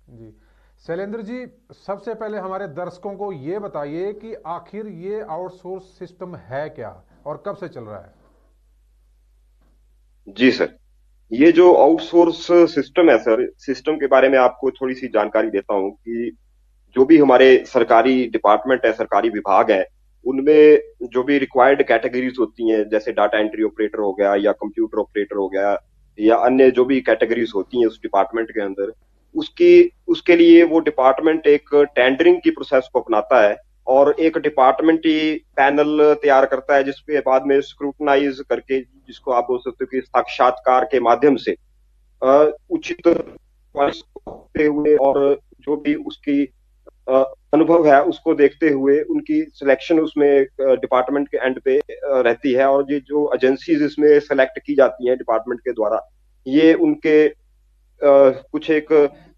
जी। शैलेंद्र जी, सबसे पहले हमारे दर्शकों को ये बताइए कि आखिर ये आउटसोर्स सिस्टम है क्या और कब से चल रहा है? जी सर। ये जो आउटसोर्स सिस्टम है सर, सिस्टम के बारे में आपको थोड़ी सी जानकारी देता हूँ कि जो भी हमारे सरकारी डिपार्टमेंट है, सरकारी विभाग है, उनमें जो भी रिक्वायर्ड कैटेगरीज होती हैं, जैसे डाटा एंट्री ऑपरेटर हो गया या कंप्यूटर ऑपरेटर हो गया या अन्य जो भी कैटेगरीज होती हैं उस डिपार्टमेंट के अंदर, उसकी उसके लिए वो डिपार्टमेंट एक टेंडरिंग की प्रोसेस को अपनाता है और एक डिपार्टमेंट ही पैनल तैयार करता है, जिसके बाद में स्क्रूटनाइज करके, जिसको आप बोल सकते हो कि साक्षात्कार के माध्यम से उचित होते हुए और जो भी उसकी अ, अनुभव है उसको देखते हुए उनकी सिलेक्शन उसमें डिपार्टमेंट के एंड पे रहती है। और ये जो एजेंसीज इसमें सेलेक्ट की जाती हैं डिपार्टमेंट के द्वारा, ये उनके कुछ एक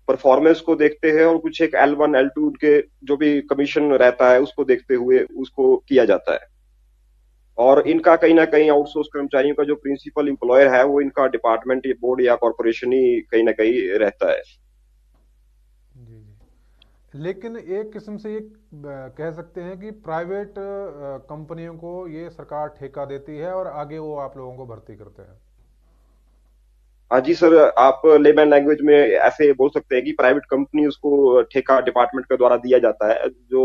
परफॉर्मेंस को देखते हैं और कुछ एक L1 L2 के जो भी कमीशन रहता है उसको देखते हुए उसको किया जाता है। और इनका कहीं ना कहीं आउटसोर्स कर्मचारियों का जो प्रिंसिपल एम्प्लॉयर है वो इनका डिपार्टमेंट या बोर्ड या कॉरपोरेशन ही कहीं ना कहीं रहता है। जी जी। लेकिन एक किस्म से ये कह सकते हैं कि प्राइवेट कंपनियों को ये सरकार ठेका देती है और आगे वो आप लोगों को भर्ती करते हैं। हाँ जी सर, आप लेमैन लैंग्वेज में ऐसे बोल सकते हैं कि प्राइवेट कंपनी उसको ठेका डिपार्टमेंट के द्वारा दिया जाता है। जो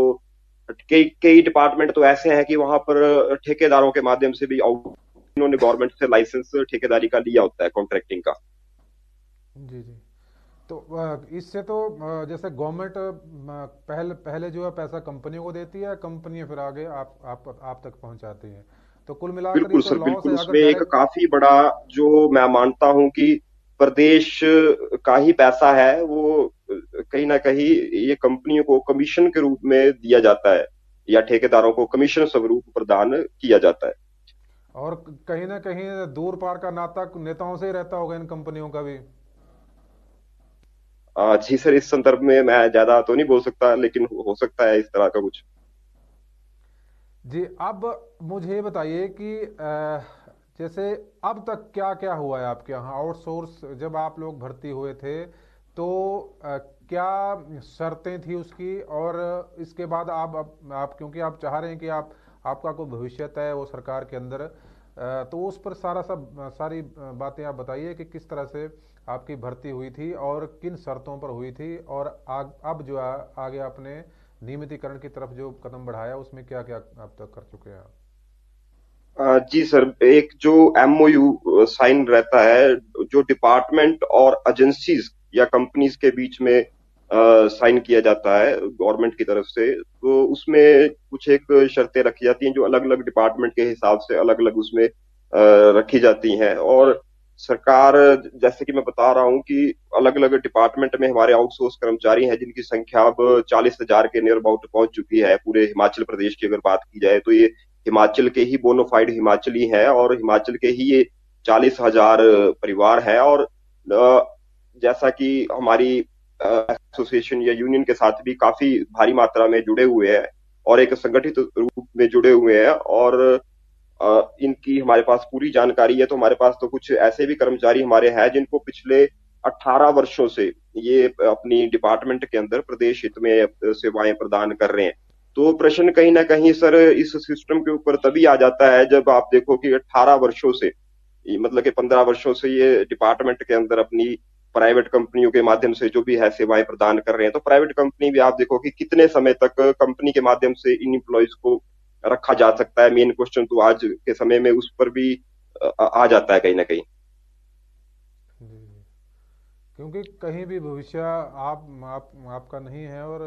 कई कई डिपार्टमेंट तो ऐसे हैं कि वहां पर ठेकेदारों के माध्यम से भी इन्होंने गवर्नमेंट से लाइसेंस ठेकेदारी का लिया होता है, कॉन्ट्रैक्टिंग का। जी जी। तो इससे तो जैसे गवर्नमेंट पहले पहले जो है पैसा कंपनियों को देती है, कंपनियां फिर आगे आप तक पहुंचाती हैं। तो कुल मिलाकर ये बिल्कुल तो सर, लॉस बिल्कुल। है अगर उसमें एक डायरेक्ट। काफी बड़ा, जो मैं मानता हूं कि प्रदेश का ही पैसा है वो, कहीं ना कहीं ये कंपनियों को कमीशन के रूप में दिया जाता है या ठेकेदारों को कमीशन स्वरूप प्रदान किया जाता है। और कहीं ना कहीं दूर पार का नाता नेताओं से ही रहता होगा इन कंपनियों का भी। जी सर, इस संदर्भ में मैं ज्यादा तो नहीं बोल सकता, लेकिन हो सकता है इस तरह का कुछ। जी। अब मुझे ये बताइए कि जैसे अब तक क्या क्या हुआ है आपके यहाँ आउटसोर्स जब आप लोग भर्ती हुए थे, तो क्या शर्तें थी उसकी, और इसके बाद आप क्योंकि आप चाह रहे हैं कि आप आपका कोई भविष्य है वो सरकार के अंदर, तो उस पर सारी बातें आप बताइए कि किस तरह से आपकी भर्ती हुई थी और किन शर्तों पर हुई थी, और अब जो आगे आपने नियमितीकरण की तरफ जो कदम बढ़ाया उसमें क्या क्या आप तक कर चुके हैं आप? जी सर, एक जो MOU साइन रहता है, जो डिपार्टमेंट और एजेंसीज या कंपनीज के बीच में साइन किया जाता है गवर्नमेंट की तरफ से, तो उसमें कुछ एक शर्तें रखी जाती हैं जो अलग अलग डिपार्टमेंट के हिसाब से अलग अलग उसमें रखी जाती हैं। और सरकार, जैसे कि मैं बता रहा हूँ कि अलग अलग डिपार्टमेंट में हमारे आउटसोर्स कर्मचारी हैं जिनकी संख्या अब 40,000 के नियर अबाउट पहुंच चुकी है। पूरे हिमाचल प्रदेश की अगर बात की जाए तो ये हिमाचल के ही बोनोफाइड हिमाचली हैं और हिमाचल के ही ये 40,000 परिवार हैं। और जैसा कि हमारी एसोसिएशन या यूनियन के साथ भी काफी भारी मात्रा में जुड़े हुए हैं और एक संगठित रूप में जुड़े हुए हैं, और इनकी हमारे पास पूरी जानकारी है। तो हमारे पास तो कुछ ऐसे भी कर्मचारी हमारे हैं जिनको पिछले 18 वर्षों से ये अपनी डिपार्टमेंट के अंदर प्रदेश हित में सेवाएं प्रदान कर रहे हैं। तो प्रश्न कहीं ना कहीं सर इस सिस्टम के ऊपर तभी आ जाता है जब आप देखो कि 18 वर्षों से, मतलब कि 15 वर्षों से ये डिपार्टमेंट के अंदर अपनी प्राइवेट कंपनियों के माध्यम से जो भी है सेवाएं प्रदान कर रहे हैं। तो प्राइवेट कंपनी भी आप देखो कि कितने समय तक कंपनी के माध्यम से इन एम्प्लॉयज को रखा जा सकता है। मेन क्वेश्चन तो आज के समय में उस पर भी आ जाता है कहीं ना कहीं। जी जी। क्योंकि कहीं भी भविष्य आपका नहीं है, और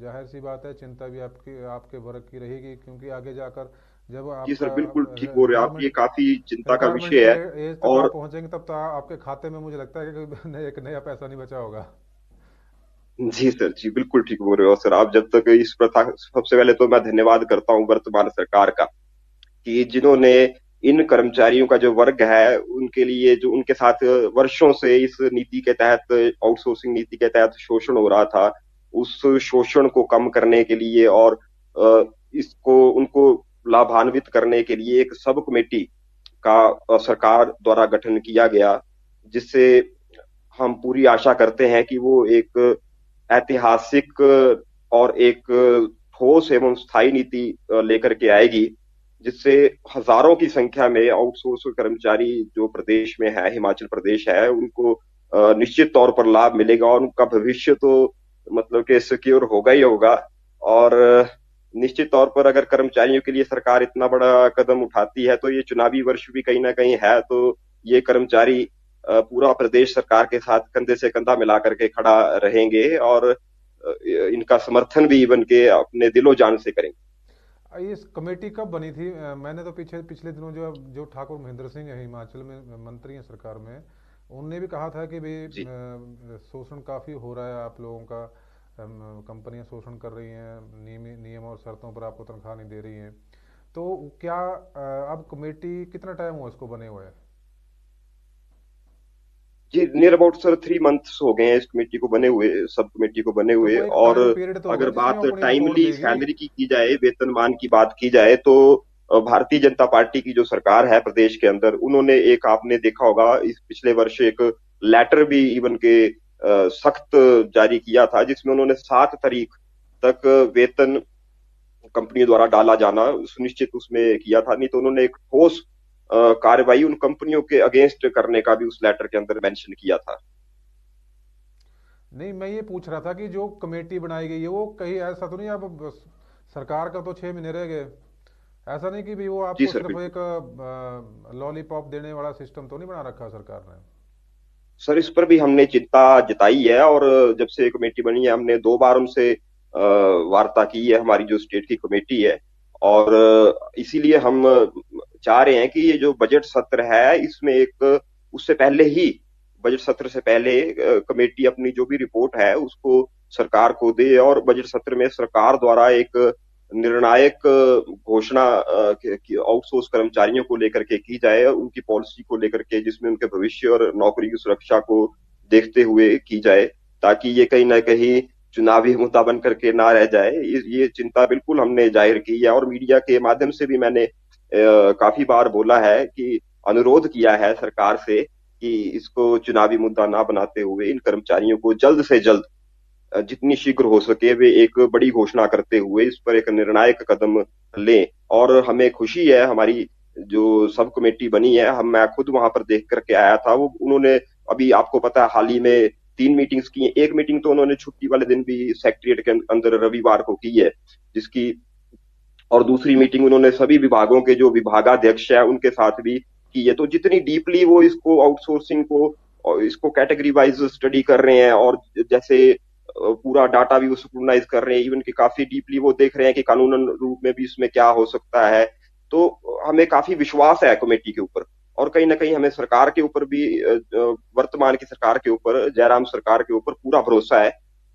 जाहिर सी बात है चिंता भी आपकी आपके वर्ग की रहेगी, क्योंकि आगे जाकर जब जी सर, आपका बिल्कुल ठीक बोल रहे हो आप, ये रिटायरमेंट काफी चिंता का रिटायरमेंट विषय की है। एज तक आप और पहुंचेंगे तब तो आपके खाते में मुझे लगता है कि एक नया पैसा नहीं बचा होगा। जी सर, जी बिल्कुल ठीक बोल रहे हो सर आप। जब तक इस प्रथा, सबसे पहले तो मैं धन्यवाद करता हूँ वर्तमान सरकार का कि जिन्होंने इन कर्मचारियों का जो वर्ग है उनके लिए, जो उनके साथ वर्षों से इस नीति के तहत, आउटसोर्सिंग नीति के तहत शोषण हो रहा था, उस शोषण को कम करने के लिए और इसको उनको लाभान्वित करने के लिए एक सब कमेटी का सरकार द्वारा गठन किया गया, जिससे हम पूरी आशा करते हैं कि वो एक ऐतिहासिक और एक ठोस एवं स्थायी नीति लेकर के आएगी, जिससे हजारों की संख्या में आउटसोर्स कर्मचारी जो प्रदेश में है, हिमाचल प्रदेश है, उनको निश्चित तौर पर लाभ मिलेगा और उनका भविष्य तो मतलब कि सिक्योर होगा ही होगा। और निश्चित तौर पर अगर कर्मचारियों के लिए सरकार इतना बड़ा कदम उठाती है तो ये चुनावी वर्ष भी कहीं ना कहीं है, तो ये कर्मचारी पूरा प्रदेश सरकार के साथ कंधे से कंधा मिला करके खड़ा रहेंगे और इनका समर्थन भी इवन के अपने दिलो जान से करेंगे। इस कमेटी कब बनी थी? मैंने तो पीछे पिछले दिनों जो जो ठाकुर महेंद्र सिंह है, हिमाचल में मंत्री हैं सरकार में, उनने भी कहा था कि भाई जी शोषण काफ़ी हो रहा है आप लोगों का, कंपनियां शोषण कर रही हैं, नियम और शर्तों पर आपको तनख्वाह नहीं दे रही हैं। तो क्या अब कमेटी कितना टाइम हुआ इसको बने हुए? जी, नियर अबाउट सर 3 मंथ्स हो गए हैं इस कमेटी को बने हुए, सब कमेटी को बने तो हुए। वो एक और टाइम पीरियड तो होगा अगर जिसमें बात वो अपनी रिपोर्ट टाइमली देगी। सैलरी की जाए, वेतनमान की बात की जाए, तो भारतीय जनता पार्टी की जो सरकार है प्रदेश के अंदर, उन्होंने एक, आपने देखा होगा इस पिछले वर्ष एक लेटर भी इवन के सख्त जारी किया था, जिसमें उन्होंने 7 तारीख तक वेतन कंपनी द्वारा डाला जाना सुनिश्चित उसमें किया था। नहीं तो उन्होंने एक ठोस कार्रवाई उन कंपनियों के अगेंस्ट करने का भी उस लेटर के अंदर मेंशन किया था। नहीं, मैं ये पूछ रहा था कि जो कमेटी बनाई गई है वो कहीं ऐसा तो नहीं, अब सरकार का तो 6 महीने रह गए, ऐसा नहीं कि भी वो जी आपको सर, सिर्फ बिल्कुल। एक लॉलीपॉप देने वाला सिस्टम तो नहीं बना रखा सरकार ने? सर, इस पर भी हमने चिंता जताई है, और जब से कमेटी बनी है हमने 2 बार उनसे वार्ता की है, हमारी जो स्टेट की कमेटी है। और इसीलिए हम चाह रहे हैं कि ये जो बजट सत्र है इसमें एक, उससे पहले ही, बजट सत्र से पहले कमेटी अपनी जो भी रिपोर्ट है उसको सरकार को दे, और बजट सत्र में सरकार द्वारा एक निर्णायक घोषणा आउटसोर्स कर्मचारियों को लेकर के की जाए, उनकी पॉलिसी को लेकर के, जिसमें उनके भविष्य और नौकरी की सुरक्षा को देखते हुए की जाए, ताकि ये कहीं ना कहीं चुनावी मुद्दा बन करके ना रह जाए। ये चिंता बिल्कुल हमने जाहिर की है, और मीडिया के माध्यम से भी मैंने काफी बार बोला है कि अनुरोध किया है सरकार से कि इसको चुनावी मुद्दा ना बनाते हुए इन कर्मचारियों को जल्द से जल्द, जितनी शीघ्र हो सके, वे एक बड़ी घोषणा करते हुए इस पर एक निर्णायक कदम लें। और हमें खुशी है, हमारी जो सब कमेटी बनी है, हम, मैं खुद वहां पर देख करके आया था, वो उन्होंने, अभी आपको पता है, हाल ही में 3 मीटिंग्स की। एक मीटिंग तो उन्होंने छुट्टी वाले दिन भी सेक्रेटरीट के अंदर रविवार को की है, जिसकी, और दूसरी मीटिंग उन्होंने सभी विभागों के जो विभागाध्यक्ष है उनके साथ भी की है। तो जितनी डीपली वो इसको आउटसोर्सिंग को और इसको कैटेगरी वाइज स्टडी कर रहे हैं, और जैसे पूरा डाटा भी वो स्क्रूटनाइज कर रहे हैं, इवन कि काफी डीपली वो देख रहे हैं कि कानूनन रूप में भी इसमें क्या हो सकता है, तो हमें काफी विश्वास है कमेटी के ऊपर। और कहीं ना कहीं हमें सरकार के ऊपर भी, वर्तमान की सरकार के ऊपर, जयराम सरकार के ऊपर पूरा भरोसा है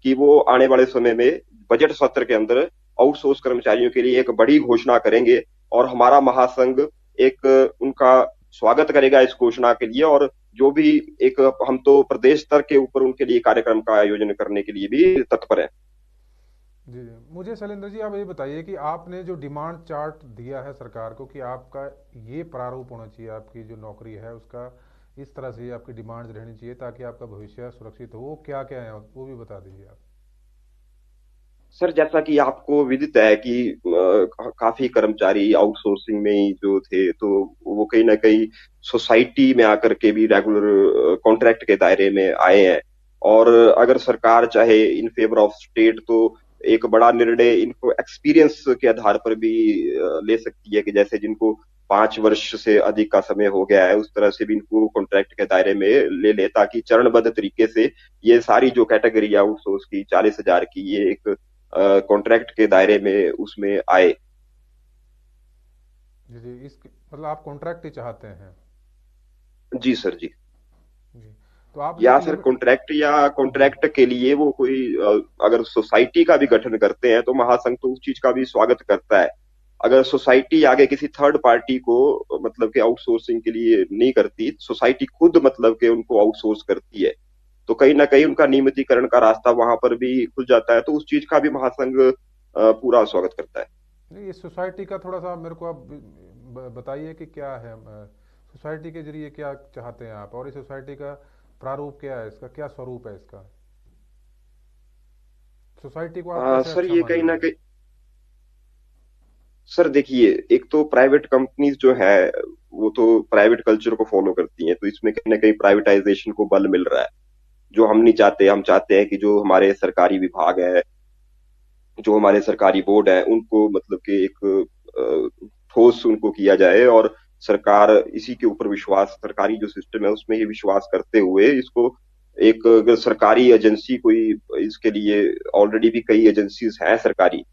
कि वो आने वाले समय में बजट सत्र के अंदर आउटसोर्स कर्मचारियों के लिए एक बड़ी घोषणा करेंगे, और हमारा महासंघ एक उनका स्वागत करेगा इस घोषणा के लिए। और जो भी एक, हम तो प्रदेश स्तर के ऊपर उनके लिए कार्यक्रम का आयोजन करने के लिए भी तत्पर है। जी जी, मुझे शैलेंद्र जी आप ये बताइए कि आपने जो डिमांड चार्ट दिया है सरकार को कि आपका ये प्रारूप होना चाहिए, आपकी जो नौकरी है उसका इस तरह से आपकी डिमांड रहनी चाहिए ताकि आपका भविष्य सुरक्षित हो, वो क्या क्या है वो भी बता दीजिए आप। सर, जैसा कि आपको विदित है कि काफी कर्मचारी आउटसोर्सिंग में ही जो थे, तो वो कहीं ना कहीं सोसाइटी में आकर के भी रेगुलर कॉन्ट्रैक्ट के दायरे में आए हैं। और अगर सरकार चाहे इन फेवर ऑफ स्टेट, तो एक बड़ा निर्णय इनको एक्सपीरियंस के आधार पर भी ले सकती है, कि जैसे जिनको 5 वर्ष से अधिक का समय हो गया है, उस तरह से भी इनको कॉन्ट्रैक्ट के दायरे में ले ले, ताकि चरणबद्ध तरीके से ये सारी जो कैटेगरी आउटसोर्स की 40,000 की, ये एक कॉन्ट्रैक्ट के दायरे में उसमें आए। जी जी, इस मतलब आप कॉन्ट्रैक्ट ही चाहते हैं? जी सर, जी। जी, तो आपने या एक सर लिमिट। कॉन्ट्रैक्ट, या जी कॉन्ट्रैक्ट के लिए वो कोई अगर सोसाइटी का भी गठन करते हैं तो महासंघ तो उस चीज का भी स्वागत करता है। अगर सोसाइटी आगे किसी थर्ड पार्टी को मतलब कि आउटसोर्सिंग के लिए नहीं करती, सोसाइटी खुद मतलब कि उनको आउटसोर्स करती है, तो कहीं ना कहीं उनका नियमितीकरण का रास्ता वहां पर भी खुल जाता है, तो उस चीज का भी महासंघ पूरा स्वागत करता है। नहीं, इस सोसाइटी का थोड़ा सा मेरे को आप बताइए कि क्या है, सोसाइटी के जरिए क्या चाहते हैं आप, और इस सोसाइटी का प्रारूप क्या है, इसका क्या स्वरूप है इसका? सोसाइटी को आप कैसे सर अच्छा ये कहीं ना मानेंगे? कहीं, सर देखिए, एक तो प्राइवेट कंपनीज जो है वो तो प्राइवेट कल्चर को फॉलो करती हैं, तो इसमें कहीं ना कहीं प्राइवेटाइजेशन को बल मिल रहा है। जो हम नहीं चाहते, हम चाहते हैं कि जो हमारे सरकारी विभाग है, जो हमारे सरकारी बोर्ड है, उनको मतलब कि एक ठोस उनको किया जाए, और सरकार इसी के ऊपर विश्वास, सरकारी जो सिस्टम है उसमें ही विश्वास करते हुए इसको एक, अगर सरकारी एजेंसी कोई, इसके लिए ऑलरेडी भी कई एजेंसीज हैं सरकारी,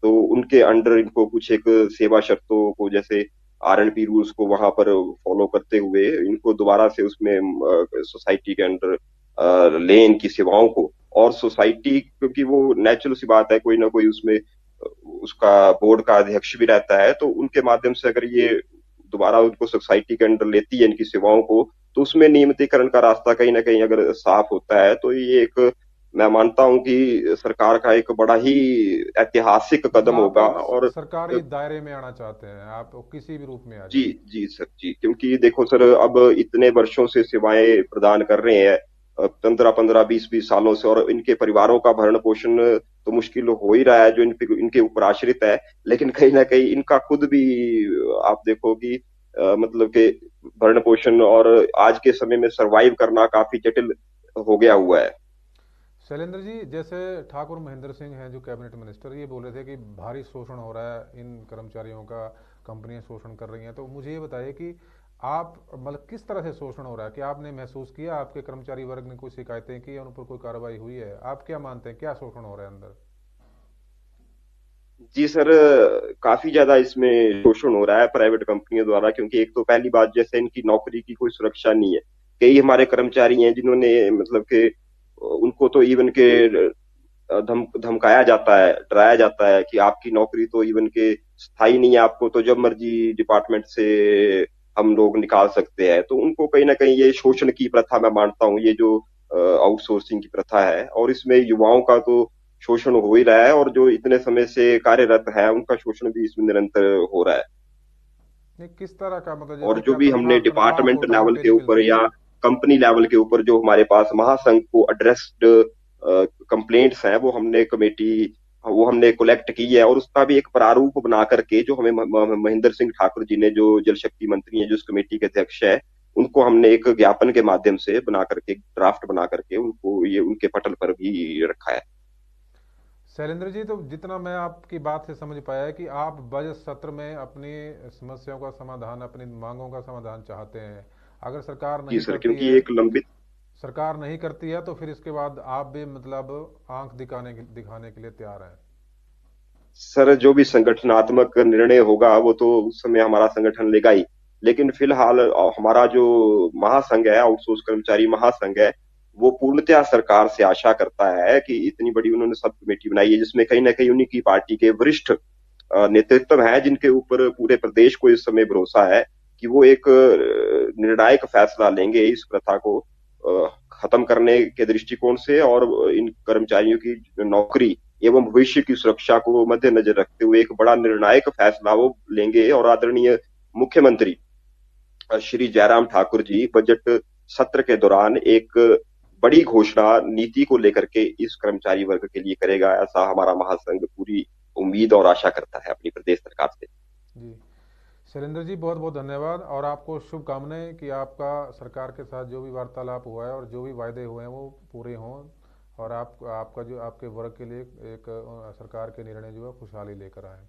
तो उनके अंडर इनको कुछ एक सेवा शर्तों को, जैसे आरएनपी रूल्स को वहां पर फॉलो करते हुए इनको दोबारा से उसमें सोसाइटी के अंडर लें इनकी सेवाओं को। और सोसाइटी, क्योंकि वो नेचुरल सी बात है, कोई ना कोई उसमें उसका बोर्ड का अध्यक्ष भी रहता है, तो उनके माध्यम से अगर ये दोबारा उनको सोसाइटी के अंडर लेती है इनकी सेवाओं को, तो उसमें नियमितीकरण का रास्ता कहीं ना कहीं अगर साफ होता है, तो ये एक, मैं मानता हूं कि सरकार का एक बड़ा ही ऐतिहासिक मतलब कदम आप होगा। एक और सरकारी दायरे में आना चाहते हैं, आप किसी भी रूप में आ जी, जाए। जी सर, जी, क्योंकि देखो सर, अब इतने वर्षों से सेवाएं प्रदान कर रहे हैं, 15-15, 20-20 सालों से, और इनके परिवारों का भरण पोषण तो मुश्किल हो ही रहा है, जो इनके ऊपर आश्रित है। लेकिन कहीं ना कहीं इनका खुद भी, आप देखो कि मतलब कि भरण पोषण और आज के समय में सरवाइव करना काफी जटिल हो गया हुआ है। शैलेंद्र जी, जैसे ठाकुर महेंद्र सिंह हैं जो कैबिनेट मिनिस्टर, ये बोल रहे थे कि भारी शोषण हो रहा है इन कर्मचारियों का, कंपनियां शोषण कर रही हैं। तो मुझे ये बताइए कि आप मतलब किस तरह से शोषण हो रहा है, कि आपने महसूस किया, आपके कर्मचारी वर्ग ने कोई शिकायतें की या उन पर कोई कार्रवाई हुई है? आप क्या मानते हैं, क्या शोषण हो रहा है अंदर? जी सर, काफी ज्यादा इसमें शोषण हो रहा है प्राइवेट कंपनियों द्वारा, क्योंकि एक तो पहली बात, जैसे इनकी नौकरी की कोई सुरक्षा नहीं है। कई हमारे कर्मचारी हैं जिन्होंने मतलब कि उनको तो इवन के धमकाया जाता है, डराया जाता है कि आपकी नौकरी तो इवन के स्थायी नहीं है, आपको तो जब मर्जी डिपार्टमेंट से हम लोग निकाल सकते हैं। तो उनको कहीं ना कहीं ये शोषण की प्रथा, मैं मानता हूँ, ये जो आउटसोर्सिंग की प्रथा है, और इसमें युवाओं का तो शोषण हो ही रहा है, और जो इतने समय से कार्यरत है उनका शोषण भी इसमें निरंतर हो रहा है। नहीं, किस तरह का, मतलब और जैसे जो क्या भी हमने तनख्वाह डिपार्टमेंट को टाइम लेवल पे के नहीं ऊपर मिलती? या कंपनी लेवल के ऊपर जो हमारे पास महासंघ को एड्रेस्ड कंप्लेंट्स हैं, वो हमने कलेक्ट की है, और उसका भी एक प्रारूप बना करके, जो हमें महेंद्र सिंह ठाकुर जी ने, जो जल शक्ति मंत्री हैं, जो इस कमेटी के अध्यक्ष है, उनको हमने एक ज्ञापन के माध्यम से बना करके, ड्राफ्ट बना करके उनको ये उनके पटल पर भी रखा है। शैलेंद्र जी, तो जितना मैं आपकी बात से समझ पाया है कि आप बजट सत्र में अपनी समस्याओं का समाधान, अपनी मांगों का समाधान चाहते हैं। अगर सरकार जी नहीं सर, करती क्योंकि है, एक लंबित, सरकार नहीं करती है तो फिर इसके बाद आप भी मतलब आंख दिखाने के लिए तैयार हैं? सर जो भी संगठनात्मक निर्णय होगा वो तो उस समय हमारा संगठन लेगा ही। लेकिन फिलहाल हमारा जो महासंघ है, आउटसोर्स कर्मचारी महासंघ है, वो पूर्णतया सरकार से आशा करता है कि इतनी बड़ी उन्होंने सब कमेटी बनाई है, जिसमें कहीं ना कहीं उन्हीं की पार्टी के वरिष्ठ नेतृत्व है, जिनके ऊपर पूरे प्रदेश को इस समय भरोसा है कि वो एक निर्णायक फैसला लेंगे इस प्रथा को खत्म करने के दृष्टिकोण से, और इन कर्मचारियों की नौकरी एवं भविष्य की सुरक्षा को मद्देनजर रखते हुए एक बड़ा निर्णायक फैसला वो लेंगे। और आदरणीय मुख्यमंत्री श्री जयराम ठाकुर जी बजट सत्र के दौरान एक बड़ी घोषणा नीति को लेकर के इस कर्मचारी वर्ग के लिए करेगा, ऐसा हमारा महासंघ पूरी उम्मीद और आशा करता है अपनी प्रदेश सरकार से। जी, शैलेंद्र जी, बहुत बहुत धन्यवाद, और आपको शुभकामनाएं कि आपका सरकार के साथ जो भी वार्तालाप हुआ है और जो भी वायदे हुए हैं वो पूरे हों, और आपका जो आपके वर्ग के लिए एक सरकार के निर्णय जो है खुशहाली लेकर आए।